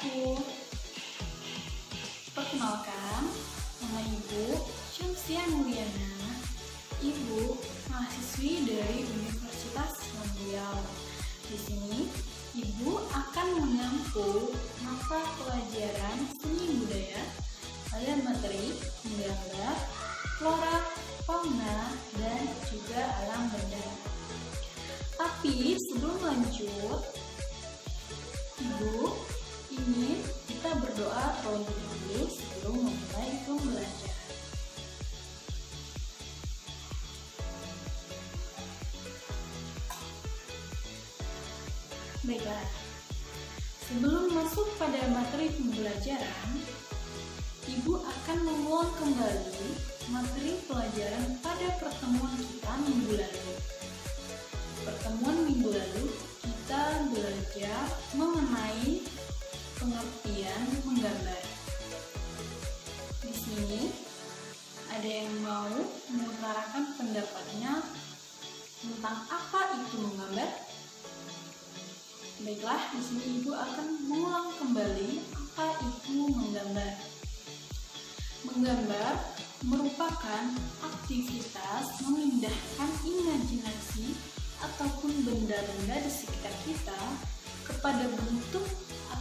aku. Perkenalkan, nama Ibu Syamsiah Mulyana. Ibu mahasiswi dari Universitas Riau. Di sini, Ibu akan mengampu mata pelajaran seni budaya pada materi menggambar, flora, fauna, dan juga alam benda. Tapi sebelum lanjut, Ibu ingin kita berdoa terlebih dahulu sebelum memulai pembelajaran. Baiklah, sebelum masuk pada materi pembelajaran, Ibu akan mengulang kembali materi pelajaran pada pertemuan kita minggu lalu. Pertemuan minggu lalu kita belajar mengenai pengertian menggambar. Di sini ada yang mau mengutarakan pendapatnya tentang apa itu menggambar? Baiklah, di sini Ibu akan mengulang kembali apa itu menggambar. Menggambar merupakan aktivitas memindahkan imajinasi ataupun benda-benda di sekitar kita kepada bentuk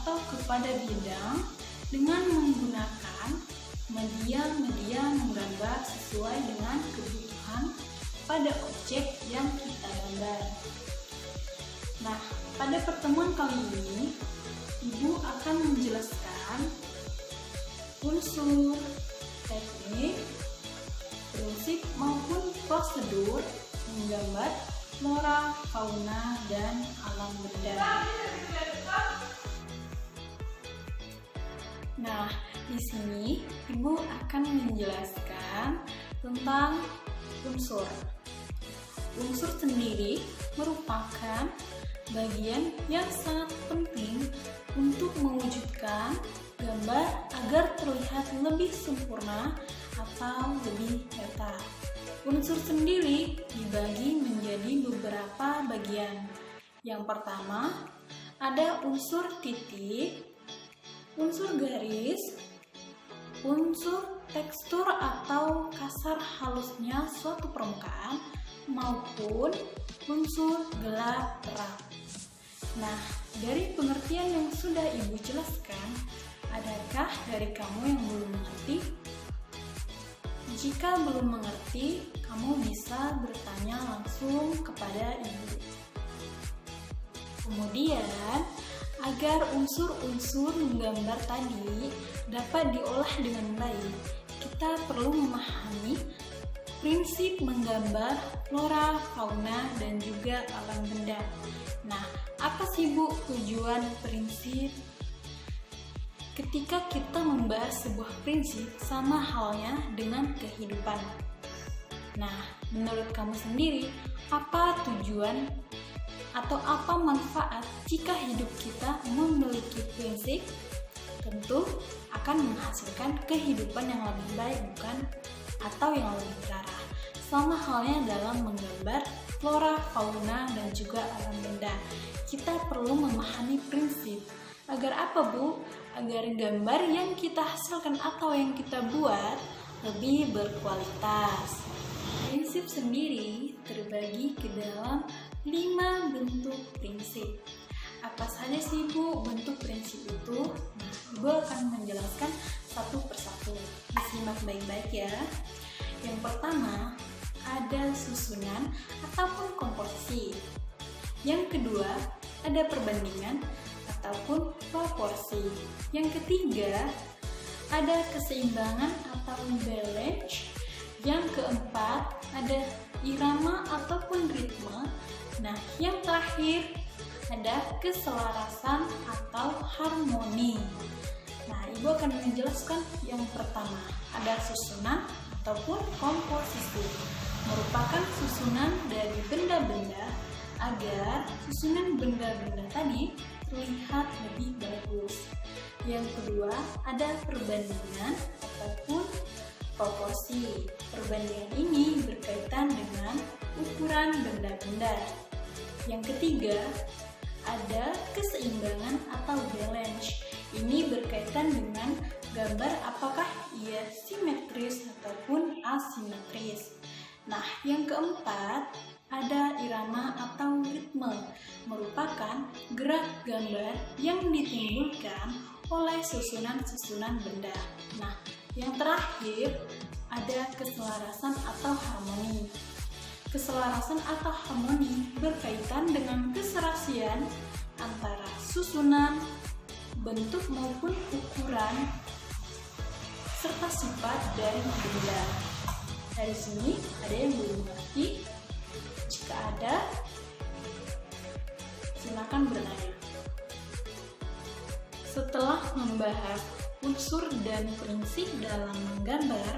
atau kepada bidang dengan menggunakan media-media menggambar sesuai dengan kebutuhan pada objek yang kita gambar. Nah, pada pertemuan kali ini, Ibu akan menjelaskan unsur, teknik, prinsip maupun prosedur menggambar flora, fauna, dan alam benda. Nah, di sini Ibu akan menjelaskan tentang unsur. Unsur sendiri merupakan bagian yang sangat penting untuk mewujudkan gambar agar terlihat lebih sempurna atau lebih nyata. Unsur sendiri dibagi menjadi beberapa bagian. Yang pertama, ada unsur titik, unsur garis, unsur tekstur atau kasar halusnya suatu permukaan, maupun unsur gelap terang. Nah, dari pengertian yang sudah Ibu jelaskan, adakah dari kamu yang belum mengerti? Jika belum mengerti, kamu bisa bertanya langsung kepada Ibu. Kemudian, agar unsur-unsur menggambar tadi dapat diolah dengan baik, kita perlu memahami prinsip menggambar flora, fauna, dan juga alam benda. Nah, apa sih Bu tujuan prinsip? Ketika kita membahas sebuah prinsip, sama halnya dengan kehidupan. Nah, menurut kamu sendiri, apa tujuan atau apa manfaat jika hidup kita memiliki prinsip? Tentu akan menghasilkan kehidupan yang lebih baik, bukan? Atau yang lebih terarah. Sama halnya dalam menggambar flora, fauna, dan juga alam benda. Kita perlu memahami prinsip. Agar apa, Bu? Agar gambar yang kita hasilkan atau yang kita buat lebih berkualitas. Prinsip sendiri terbagi ke dalam 5 bentuk prinsip. Apa saja sih, Bu, bentuk prinsip itu? Nah, Ibu akan menjelaskan satu persatu. Disimak baik-baik ya. Yang pertama, ada susunan ataupun komposisi. Yang kedua, ada perbandingan ataupun proporsi. Yang ketiga, ada keseimbangan atau balance. Yang keempat, ada irama ataupun ritme. Nah, yang terakhir ada keselarasan atau harmoni. Nah, Ibu akan menjelaskan yang pertama, ada susunan ataupun komposisi. Merupakan susunan dari benda-benda agar susunan benda-benda tadi terlihat lebih bagus. Yang kedua, ada perbandingan ataupun proporsi. Perbandingan ini berkaitan dengan ukuran benda-benda. Yang ketiga, ada keseimbangan atau balance. Ini berkaitan dengan gambar apakah ia simetris ataupun asimetris. Nah, yang keempat ada irama atau ritme, merupakan gerak gambar yang ditimbulkan oleh susunan-susunan benda. Nah, yang terakhir ada keselarasan atau harmoni. Keselarasan atau harmoni berkaitan dengan keserasian antara susunan, bentuk maupun ukuran, serta sifat dari benda. Dari sini ada yang belum mengerti? Jika ada, silakan bertanya. Setelah membahas unsur dan prinsip dalam menggambar,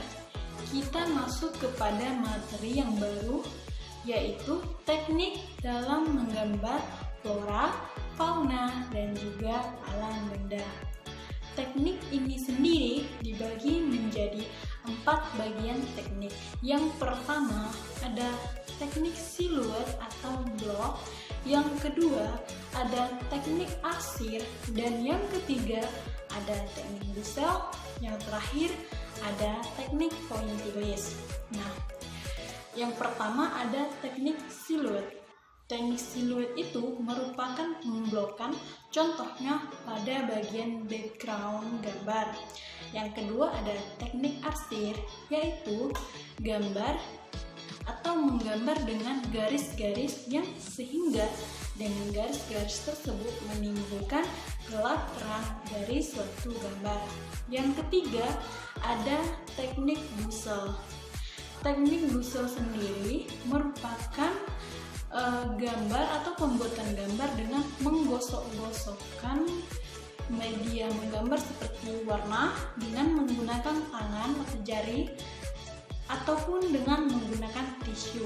kita masuk kepada materi yang baru, yaitu teknik dalam menggambar flora, fauna, dan juga alam benda. Teknik ini sendiri dibagi menjadi 4 bagian teknik. Yang pertama ada teknik siluet atau blok, yang kedua ada teknik arsir, dan yang ketiga ada teknik busel, yang terakhir ada teknik pointillis. Nah, yang pertama ada teknik siluet. Teknik siluet itu merupakan memblokan, contohnya pada bagian background gambar. Yang kedua ada teknik arsir, yaitu gambar atau menggambar dengan garis-garis yang sehingga dengan garis-garis tersebut menimbulkan gelap terang dari suatu gambar. Yang ketiga ada teknik busel. Teknik busel sendiri merupakan gambar atau pembuatan gambar dengan menggosok-gosokkan media menggambar seperti warna dengan menggunakan tangan atau jari ataupun dengan menggunakan tisu.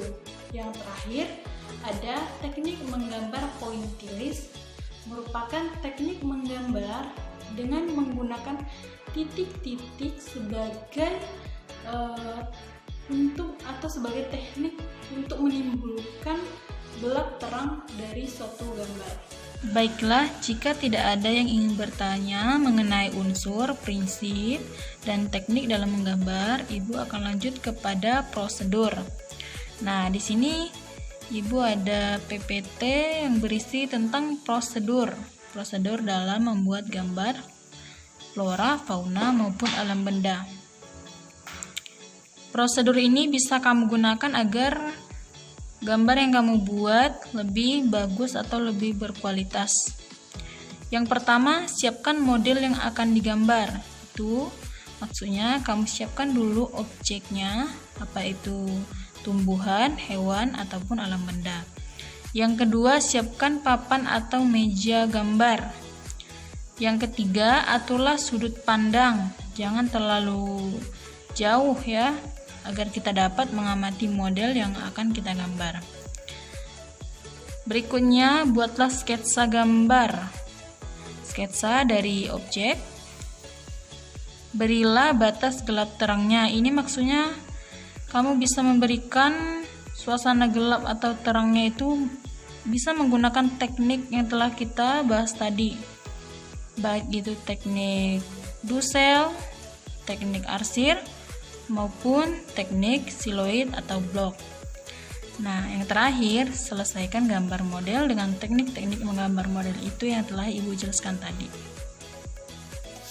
Yang terakhir ada teknik menggambar pointillis, merupakan teknik menggambar dengan menggunakan titik-titik sebagai sebagai teknik untuk menimbulkan gelap terang dari suatu gambar. Baiklah, jika tidak ada yang ingin bertanya mengenai unsur, prinsip, dan teknik dalam menggambar, Ibu akan lanjut kepada prosedur. Nah, di sini Ibu ada PPT yang berisi tentang prosedur dalam membuat gambar flora, fauna, maupun alam benda. Prosedur ini bisa kamu gunakan agar gambar yang kamu buat lebih bagus atau lebih berkualitas. Yang pertama, siapkan model yang akan digambar. Itu maksudnya kamu siapkan dulu objeknya, apa itu tumbuhan, hewan, ataupun alam benda. Yang kedua, siapkan papan atau meja gambar. Yang ketiga, aturlah sudut pandang. Jangan terlalu jauh ya, agar kita dapat mengamati model yang akan kita gambar. Berikutnya, buatlah sketsa gambar. Sketsa dari objek. Berilah batas gelap terangnya. Ini maksudnya kamu bisa memberikan suasana gelap atau terangnya itu bisa menggunakan teknik yang telah kita bahas tadi. Baik itu teknik busel, teknik arsir, maupun teknik siluet atau blok. Nah, yang terakhir, selesaikan gambar model dengan teknik-teknik menggambar model itu yang telah Ibu jelaskan tadi.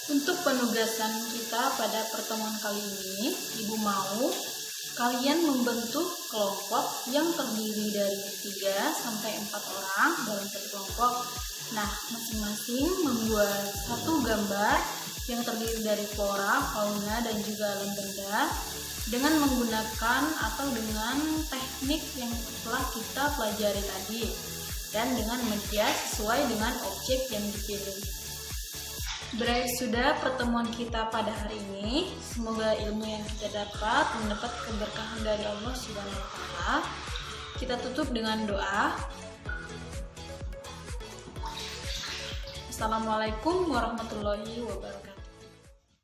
Untuk penugasan kita pada pertemuan kali ini, Ibu mau kalian membentuk kelompok yang terdiri dari 3-4 orang dalam satu kelompok. Nah, masing-masing membuat satu gambar yang terdiri dari flora, fauna, dan juga alam benda dengan menggunakan atau dengan teknik yang telah kita pelajari tadi dan dengan media sesuai dengan objek yang dipilih. Berakhir sudah pertemuan kita pada hari ini. Semoga ilmu yang kita mendapat keberkahan dari Allah Subhanahu wa Ta'ala. Kita tutup dengan doa. Assalamualaikum warahmatullahi wabarakatuh.